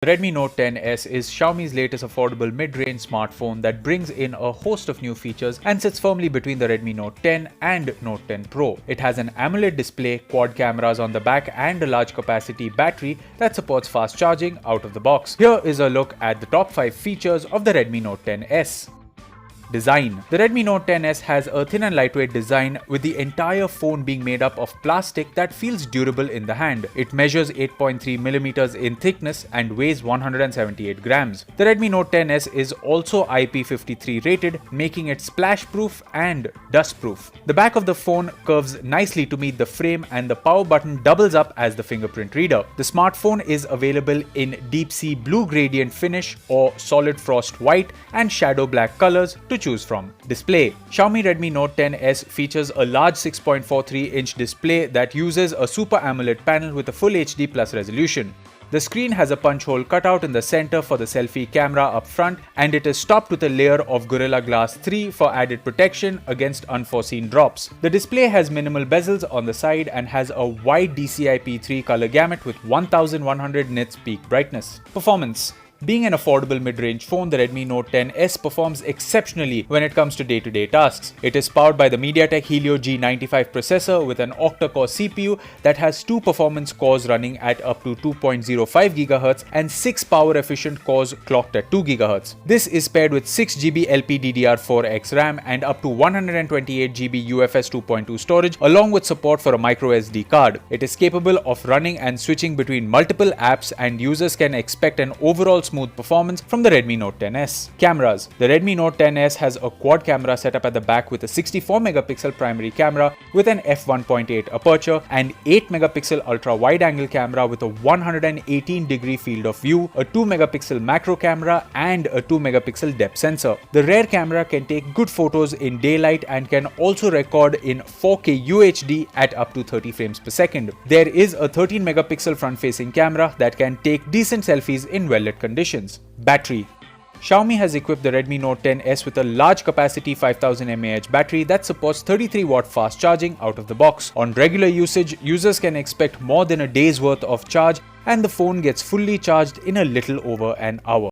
The Redmi Note 10S is Xiaomi's latest affordable mid-range smartphone that brings in a host of new features and sits firmly between the Redmi Note 10 and Note 10 Pro. It has an AMOLED display, quad cameras on the back and a large capacity battery that supports fast charging out of the box. Here is a look at the top 5 features of the Redmi Note 10S. Design. The Redmi Note 10S has a thin and lightweight design, with the entire phone being made up of plastic that feels durable in the hand. It measures 8.3mm in thickness and weighs 178 grams. The Redmi Note 10S is also IP53 rated, making it splash-proof and dust-proof. The back of the phone curves nicely to meet the frame, and the power button doubles up as the fingerprint reader. The smartphone is available in deep sea blue gradient finish or solid frost white and shadow black colors to choose from. Display. Xiaomi Redmi Note 10S features a large 6.43-inch display that uses a Super AMOLED panel with a Full HD Plus resolution. The screen has a punch hole cutout in the center for the selfie camera up front, and it is topped with a layer of Gorilla Glass 3 for added protection against unforeseen drops. The display has minimal bezels on the side and has a wide DCI-P3 color gamut with 1100 nits peak brightness. Performance. Being an affordable mid-range phone, the Redmi Note 10S performs exceptionally when it comes to day-to-day tasks. It is powered by the MediaTek Helio G95 processor with an Octa-core CPU that has 2 performance cores running at up to 2.05 GHz and 6 power-efficient cores clocked at 2 GHz. This is paired with 6GB LPDDR4X RAM and up to 128GB UFS 2.2 storage, along with support for a microSD card. It is capable of running and switching between multiple apps, and users can expect an overall smooth performance from the Redmi Note 10S. Cameras. The Redmi Note 10S has a quad camera setup at the back with a 64-megapixel primary camera with an f1.8 aperture, and 8-megapixel ultra-wide-angle camera with a 118-degree field of view, a 2-megapixel macro camera, and a 2-megapixel depth sensor. The rear camera can take good photos in daylight and can also record in 4K UHD at up to 30 frames per second. There is a 13-megapixel front-facing camera that can take decent selfies in well-lit conditions. Battery. Xiaomi has equipped the Redmi Note 10S with a large capacity 5000 mAh battery that supports 33-watt fast charging out of the box. On regular usage, users can expect more than a day's worth of charge, and the phone gets fully charged in a little over an hour.